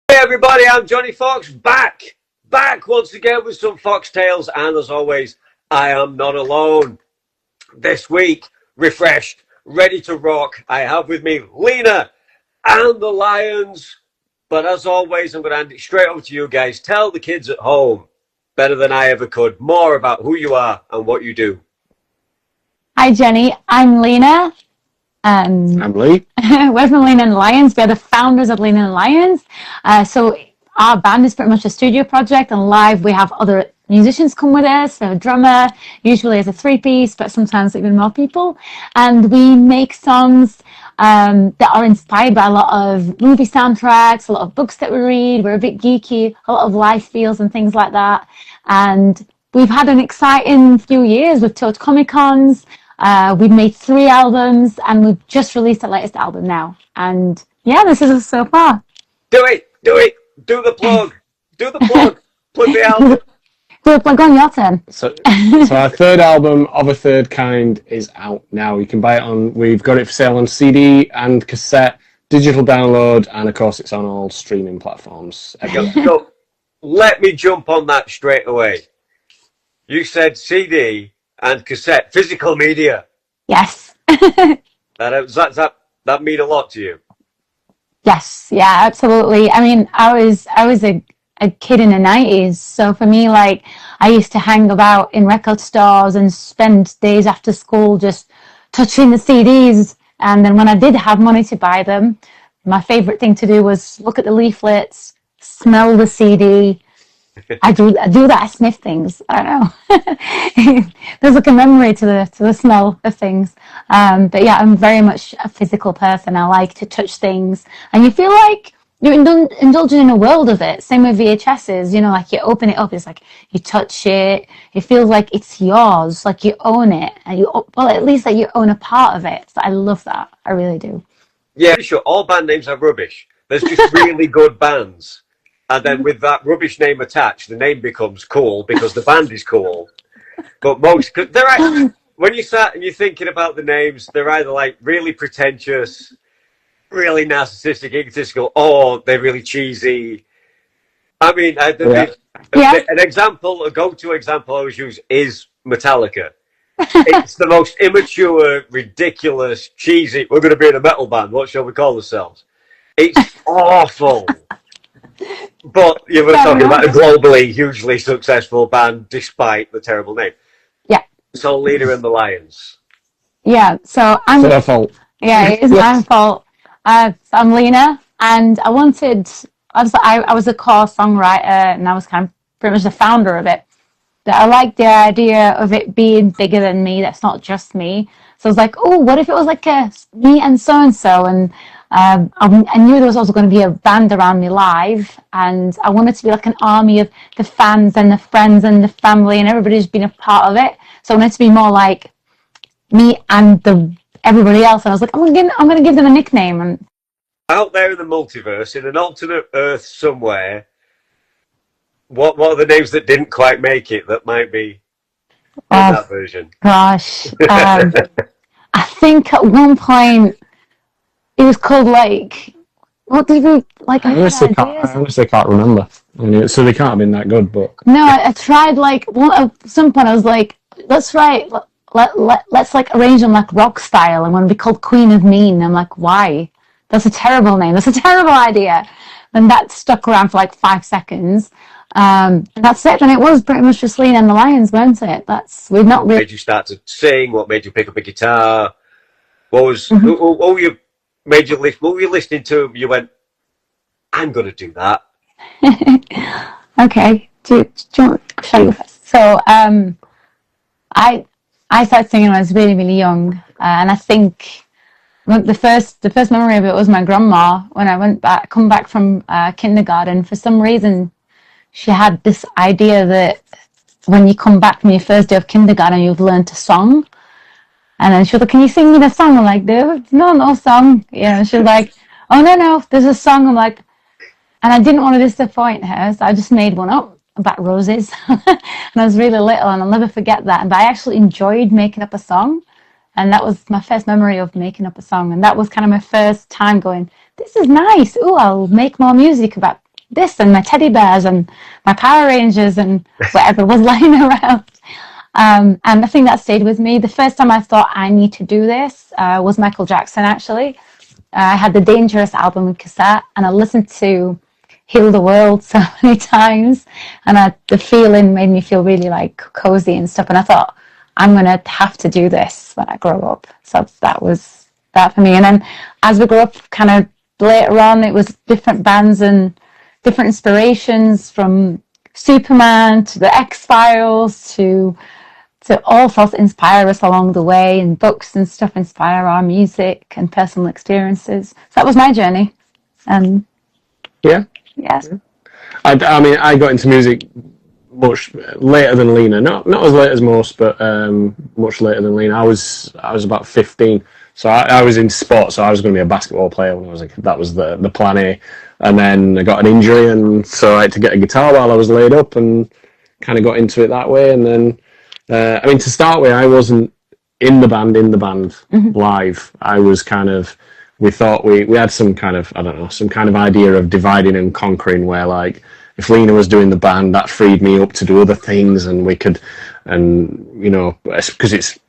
Hey everybody, I'm Johnny Foxx, back once again with some Fox Tales, and as always, I am not alone. This week, refreshed, ready to rock, I have with me Lina and the Lions. But as always, I'm going to hand it straight over to you guys. Tell the kids at home, better than I ever could, more about who you are and what you do. Hi Jenny, I'm Lina. I'm Lee. We're from Lee and Lions. We're the founders of Lee and Lions. So our band is pretty much a studio project, and live we have other musicians come with us. We have a drummer, usually as a three-piece, but sometimes even more people. And we make songs that are inspired by a lot of movie soundtracks, a lot of books that we read. We're a bit geeky, a lot of life feels and things like that. And we've had an exciting few years. We've toured Comic-Cons. We've made 3 albums, and we've just released the latest album now. And yeah, this is us so far. Do the plug, plug the album. Do the plug on your turn. So our third album, Of a Third Kind, is out now. You can buy it we've got it for sale on CD and cassette, digital download, and of course it's on all streaming platforms. So let me jump on that straight away. You said CD and cassette, physical media. Yes. That mean a lot to you? Yes, yeah, absolutely. I mean, I was a kid in the 90s, so for me, like, I used to hang about in record stores and spend days after school just touching the CDs. And then when I did have money to buy them, my favorite thing to do was look at the leaflets, smell the CD. I do that. I sniff things. I don't know. There's like a memory to the smell of things. But yeah, I'm very much a physical person. I like to touch things, and you feel like you're indulging in a world of it. Same with VHSs. You know, like you open it up, it's like you touch it. It feels like it's yours, like you own it, and at least like you own a part of it. So I love that. I really do. Yeah, sure. All band names are rubbish. There's just really good bands. And then with that rubbish name attached, the name becomes cool because the band is cool. But cause when you sat and you're thinking about the names, they're either like really pretentious, really narcissistic, egotistical, or they're really cheesy. I mean, a go-to example I always use is Metallica. It's the most immature, ridiculous, cheesy, we're going to be in a metal band, what shall we call ourselves? It's awful. But you were talking about a globally hugely successful band despite the terrible name. Yeah. So Lina and the Lions. Yeah, so I'm... It's their fault. Yeah, it is my fault. I'm Lina, and I was a core songwriter, and I was kind of pretty much the founder of it. That I liked the idea of it being bigger than me. That's not just me. So I was like, oh, what if it was like me and so-and-so? And I knew there was also going to be a band around me live, and I wanted to be like an army of the fans and the friends and the family, and everybody's been a part of it. So I wanted to be more like me and everybody else. And I was like, I'm going to give them a nickname. And out there in the multiverse, in an alternate Earth somewhere, what are the names that didn't quite make it that might be in that version? Gosh, I think at one point it was called like, what did we like? I honestly can't remember. So they can't have been that good, but no, I tried like at some point I was like, let's like arrange them like rock style. I'm going to be called Queen of Mean. I'm like, why? That's a terrible name. That's a terrible idea. And that stuck around for like 5 seconds. And that's it. And it was pretty much just Lee and the Lions, weren't it? We've not really. What made you start to sing? What made you pick up a guitar? What was what were you listening to? You went, I'm going to do that. Okay. Do you want to show you first? So I started singing when I was really, really young, and I think the first memory of it was my grandma when I come back from kindergarten. For some reason, she had this idea that when you come back from your first day of kindergarten, you've learned a song. And then she was like, can you sing me the song? I'm like, no song. She was like, oh, no, there's a song. I'm like, and I didn't want to disappoint her, so I just made one up about roses. And I was really little, and I'll never forget that. But I actually enjoyed making up a song. And that was my first memory of making up a song. And that was kind of my first time going, this is nice. Oh, I'll make more music about this and my teddy bears and my Power Rangers and whatever was lying around. And I think that stayed with me. The first time I thought I need to do this was Michael Jackson, actually. I had the Dangerous album and cassette, and I listened to Heal the World so many times, and the feeling made me feel really like cozy and stuff, and I thought, I'm going to have to do this when I grow up. So that was that for me. And then as we grew up, kind of later on, it was different bands and different inspirations, from Superman to the X-Files to all sorts inspire us along the way, and books and stuff inspire our music and personal experiences. So that was my journey. Yeah. Yes. I mean, I got into music much later than Lina. Not as late as most, but much later than Lina. I was about 15, so I was in sport. So I was going to be a basketball player when I was like, that was the plan A. And then I got an injury, and so I had to get a guitar while I was laid up, and kind of got into it that way. And then, I mean, to start with, I wasn't in the band live. I was kind of. We thought we had some kind of, I don't know, some kind of idea of dividing and conquering, where like if Lina was doing the band, that freed me up to do other things, and we could, and you know, because it's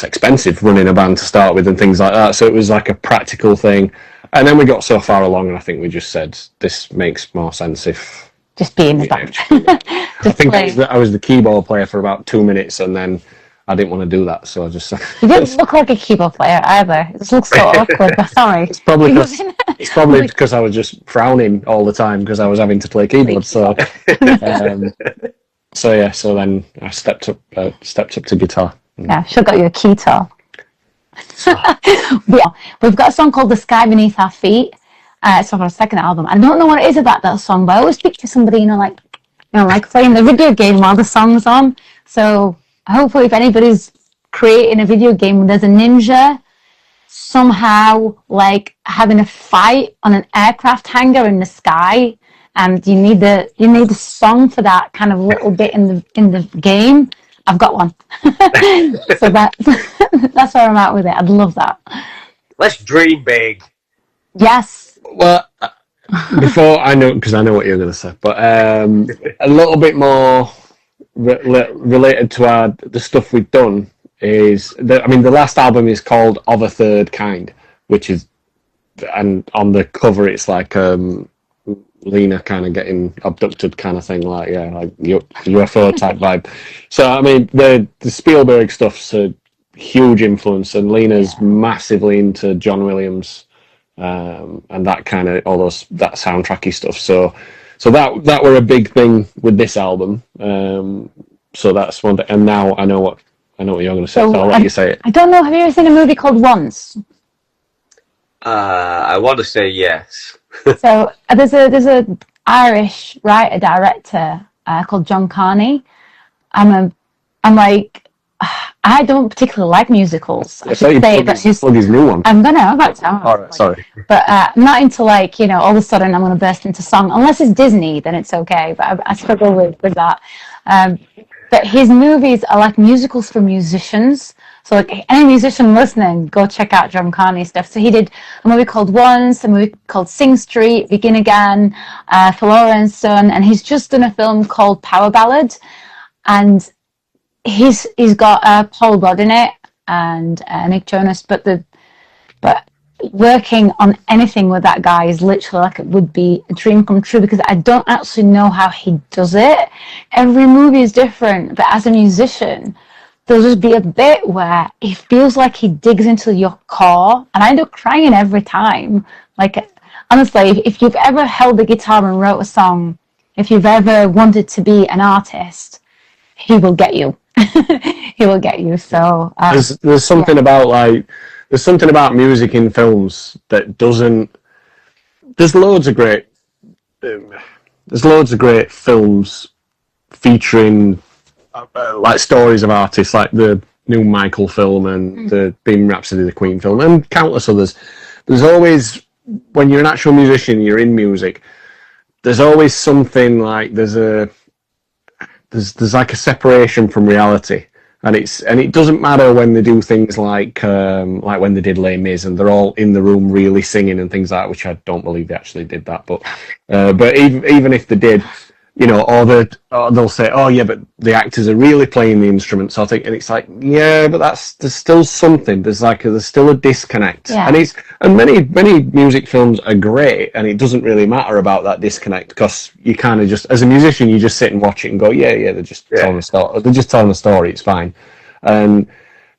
expensive running a band to start with and things like that. So it was like a practical thing. And then we got so far along, and I think we just said, this makes more sense if just be in the band. I think I was the keyboard player for about 2 minutes, and then I didn't want to do that, so I just. You didn't look like a keyboard player either. It just looks so awkward. But sorry. It's probably because I was just frowning all the time because I was having to play keyboard. So, so then I stepped up to guitar. Yeah, should have got you a keytar. We've got a song called "The Sky Beneath Our Feet." It's off our second album. I don't know what it is about that song, but I always speak to somebody, like playing the video game while the song's on. So. Hopefully, if anybody's creating a video game where there's a ninja somehow like having a fight on an aircraft hangar in the sky, and you need the song for that kind of little bit in the game, I've got one. So that's where I'm at with it. I'd love that. Let's dream big. Yes. Well, before because I know what you're going to say, but a little bit more. Related to the stuff we've done is the last album is called Of a Third Kind, which is, and on the cover it's like Lina kind of getting abducted kind of thing, like UFO type vibe. So I mean the Spielberg stuff's a huge influence, and Lina's massively into John Williams and that kind of that soundtracky stuff. So that were a big thing with this album. So that's one thing. And now I know what you're going to say. So I'll let you say it. I don't know. Have you ever seen a movie called Once? I want to say yes. So there's a Irish writer director called John Carney. I'm like. I don't particularly like musicals. I should say, but his new one. I'm about to. All right, sorry. But I'm not into all of a sudden I'm going to burst into song. Unless it's Disney, then it's okay. But I struggle with that. But his movies are like musicals for musicians. So like any musician listening, go check out John Carney stuff. So he did a movie called Once, a movie called Sing Street, Begin Again, For Laura and Son, and he's just done a film called Power Ballad, and he's got Paul Rudd in it and Nick Jonas, but working on anything with that guy is literally like it would be a dream come true, because I don't actually know how he does it. Every movie is different, but as a musician, there'll just be a bit where it feels like he digs into your core, and I end up crying every time. Like, honestly, if you've ever held the guitar and wrote a song, if you've ever wanted to be an artist, he will get you. He will get you. So there's something about there's something about music in films that doesn't. There's loads of great films featuring like stories of artists, like the new Michael film and the Bohemian Rhapsody, the Queen film, and countless others. There's always, when you're an actual musician, you're in music. There's always something like there's like a separation from reality, And it doesn't matter when they do things like when they did Les Mis and they're all in the room really singing and things like that, which I don't believe they actually did that, but even if they did, you know, or they'll say, oh yeah, but the actors are really playing the instruments. So I think, and it's like, yeah, but there's still something. There's still a disconnect. Yeah. And many music films are great, and it doesn't really matter about that disconnect because you kind of just, as a musician, you just sit and watch it and go, yeah, they're just telling a story. They're just telling a story. It's fine. But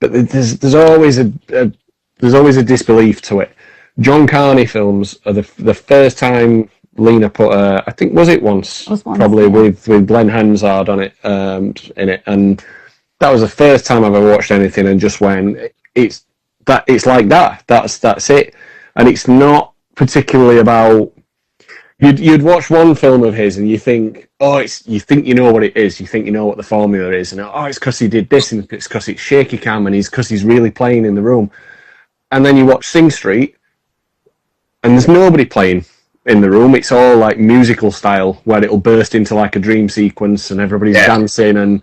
there's always a disbelief to it. John Carney films are the first time Lina put I think was it once probably with Glenn Hansard on it in it, and that was the first time I've ever watched anything and just went, it's like that's it. And it's not particularly about, you'd watch one film of his and you think, you think you know what it is, you think you know what the formula is, and it's because he did this, and it's because it's shaky cam, and because he's really playing in the room. And then you watch Sing Street and there's nobody playing in the room. It's all like musical style where it'll burst into like a dream sequence and everybody's dancing, and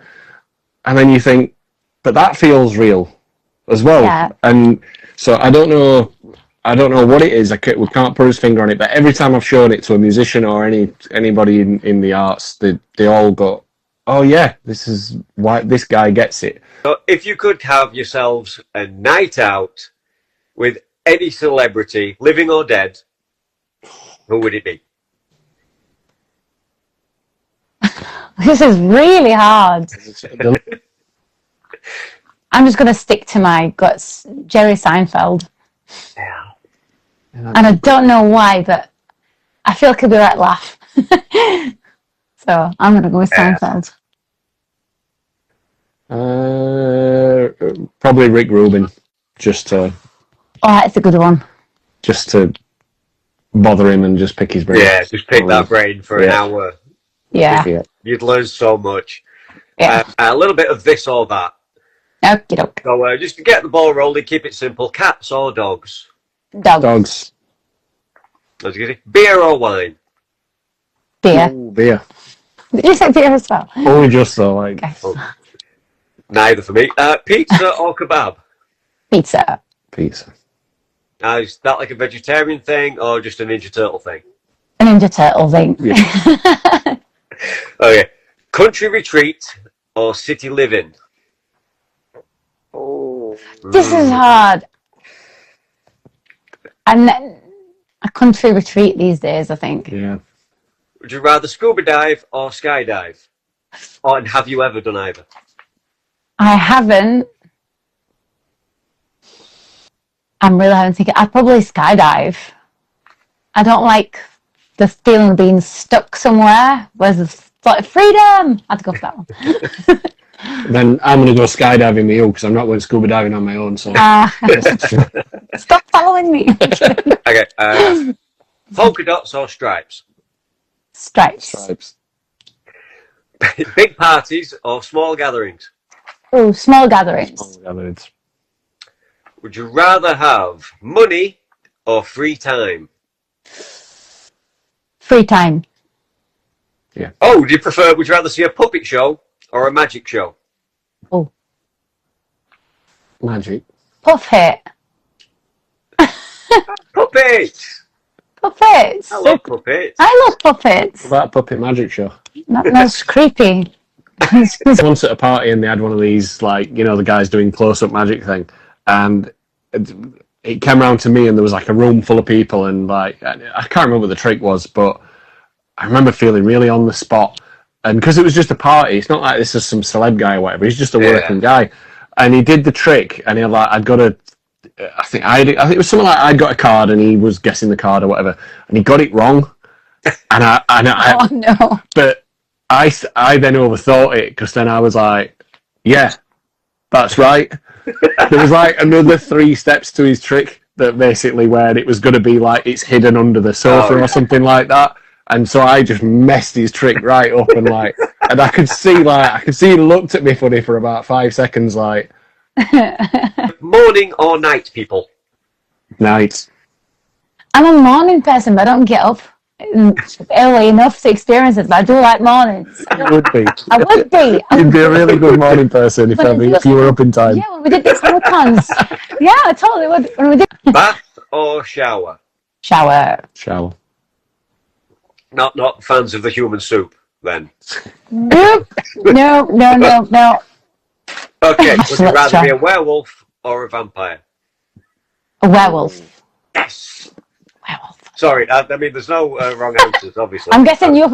then you think, but that feels real as well. Yeah. And so I don't know what it is. We can't put his finger on it, but every time I've shown it to a musician or anybody in the arts, they all go, oh yeah, this is why this guy gets it. So if you could have yourselves a night out with any celebrity, living or dead, who would it be? This is really hard. I'm just going to stick to my guts, Jerry Seinfeld. Yeah. And I don't know why, but I feel like it'll be the right laugh. So I'm going to go with Seinfeld. Probably Rick Rubin, just to... Oh, that's a good one. Just to bother him and just pick his brain. Yeah, just pick that brain for an hour. Yeah. You'd learn so much. Yeah. A little bit of this or that. Okie doke. So just to get the ball rolling, keep it simple. Cats or dogs? Dogs. Beer or wine? Beer. Ooh, beer. Did you say beer as well? Only just though, like. Okay. Oh, neither for me. Pizza or kebab? Pizza. Is that like a vegetarian thing or just a Ninja Turtle thing? A Ninja Turtle thing. Yeah. Okay. Country retreat or city living? This is hard. And a country retreat these days, I think. Yeah. Would you rather scuba dive or skydive? And have you ever done either? I haven't. I'm really having to think. I'd probably skydive. I don't like the feeling of being stuck somewhere. Where's the like freedom? I'd go for that one. Then I'm going to go skydiving with you because I'm not going scuba diving on my own. So stop following me. Okay. Polka dots or stripes? Stripes. Big parties or small gatherings? Oh, small gatherings. Would you rather have money or free time? Free time. Yeah. Oh, would you rather see a puppet show or a magic show? Oh. Magic. Puppet. Puppets! Puppets. I love puppets. I love puppets. What about puppet magic show? That's creepy. Once at a party and they had one of these, like, you know, the guys doing close-up magic thing, and it came around to me and there was like a room full of people, and like, I can't remember what the trick was, but I remember feeling really on the spot. And because it was just a party, it's not like this is some celeb guy or whatever, he's just a working guy. And he did the trick, and he had like, I think it was something like I'd got a card and he was guessing the card or whatever, and he got it wrong. And I oh no. But I then overthought it, because then I was like, yeah, that's right. There was like another 3 steps to his trick that basically where it was going to be like it's hidden under the sofa or something like that. And so I just messed his trick right up, and like, and I could see he looked at me funny for about 5 seconds, like. Morning or night people? Night. I'm a morning person, but I don't get up early enough to experience it, but I do like mornings. You would be. I would be. You'd be a really good morning person if you were up in time. Yeah, when we did the summer plans. Yeah, I totally would. When we did Bath or shower? shower. Shower. Not fans of the human soup, then. Nope. No. Okay, would you Let's rather try. be a werewolf or a vampire? A werewolf. Yes. Werewolf. Sorry, I mean, there's no wrong answers, obviously. I'm guessing you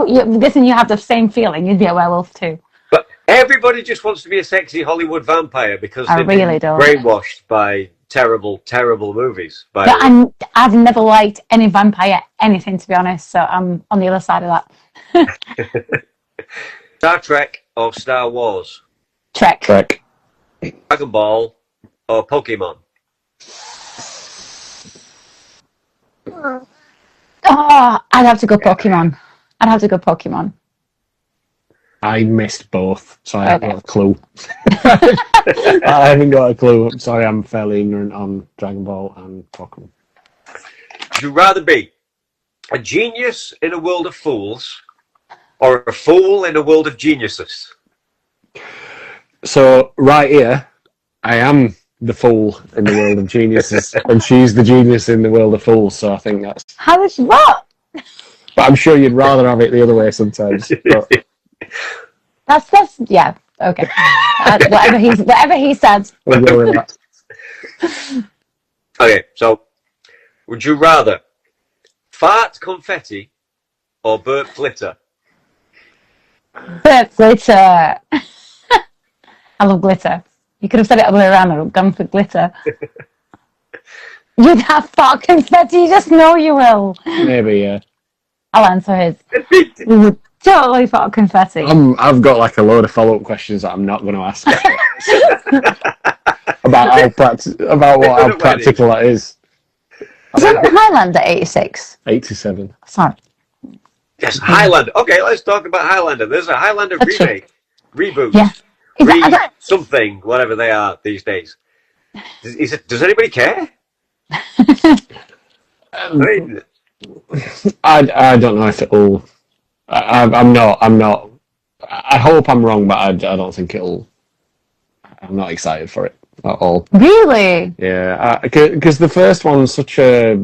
have the same feeling. You'd be a werewolf too. But everybody just wants to be a sexy Hollywood vampire because I they've really been don't. brainwashed by terrible, terrible movies. By No, I've never liked any vampire anything, to be honest. So I'm on the other side of that. Star Trek or Star Wars? Trek. Dragon Ball or Pokemon? Oh, I'd have to go Pokemon. I missed both, so I haven't Okay. got a clue. I haven't got a clue. I'm sorry, I'm fairly ignorant on Dragon Ball and Pokemon. Would you rather be a genius in a world of fools or a fool in a world of geniuses? So right here, I am the fool in the world of geniuses, and she's the genius in the world of fools. So I think that's. How is what? But I'm sure you'd rather have it the other way sometimes. But That's yeah. Okay. Whatever he said. we'll go with that. Okay, so would you rather fart confetti or burp glitter? But glitter. I love glitter. You could have said it other way around. I've gone for glitter. You'd have fart confetti. You just know you will. Maybe, yeah. I'll answer his. We would totally fart confetti. I've got like a load of follow-up questions that I'm not going to ask about how practical that is. Isn't Highlander 86? 87. Sorry. Yes, Highlander. Okay, let's talk about Highlander. There's a Highlander That's remake, reboot, Yeah. Is that, something, whatever they are these days. Does anybody care? I mean, I don't know if it'll. I'm not. I hope I'm wrong, but I don't think it'll. I'm not excited for it at all. really? Yeah, because the first one's such a.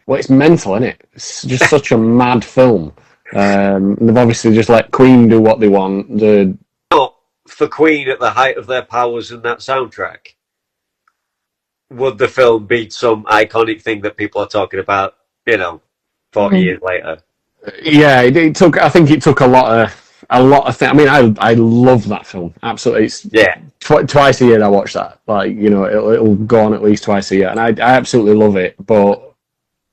Well, it's mental, isn't it? It's just such a mad film. They've obviously just let Queen do what they want. not for Queen at the height of their powers in that soundtrack. Would the film be some iconic thing that people are talking about, 40 years later? Yeah, it took. I think it took a lot of things. I mean, I love that film. Absolutely, it's twice a year I watch that. Like it'll go on at least twice a year, and I absolutely love it. But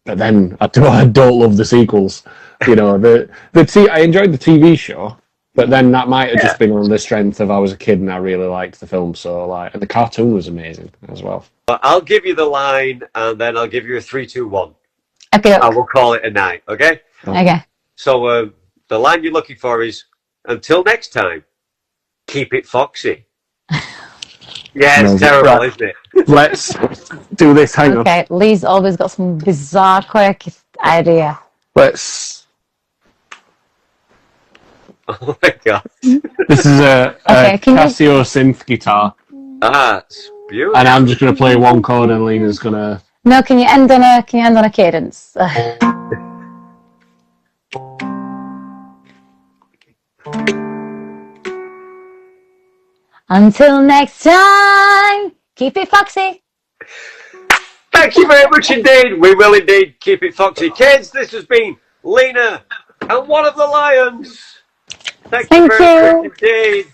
then I don't love the sequels. I enjoyed the TV show, but then that might have just been on the strength of I was a kid and I really liked the film. So and the cartoon was amazing as well. But I'll give you the line, and then I'll give you a 3, 2, 1. Okay. I will call it a night. Okay. Okay. So the line you're looking for is, "Until next time, keep it foxy." Yeah, it's terrible, isn't it? Let's do this. Hang on. Okay. Lee's always got some bizarre, quirky idea. Let's. Oh my god. This is a Casio synth guitar, That's beautiful. and I'm just going to play one chord, and Lena's going to. No, can you end on a cadence? Until next time, keep it foxy. Thank you very much indeed. We will indeed keep it foxy. Kids, this has been Lina and one of the lions. Thank you very much indeed.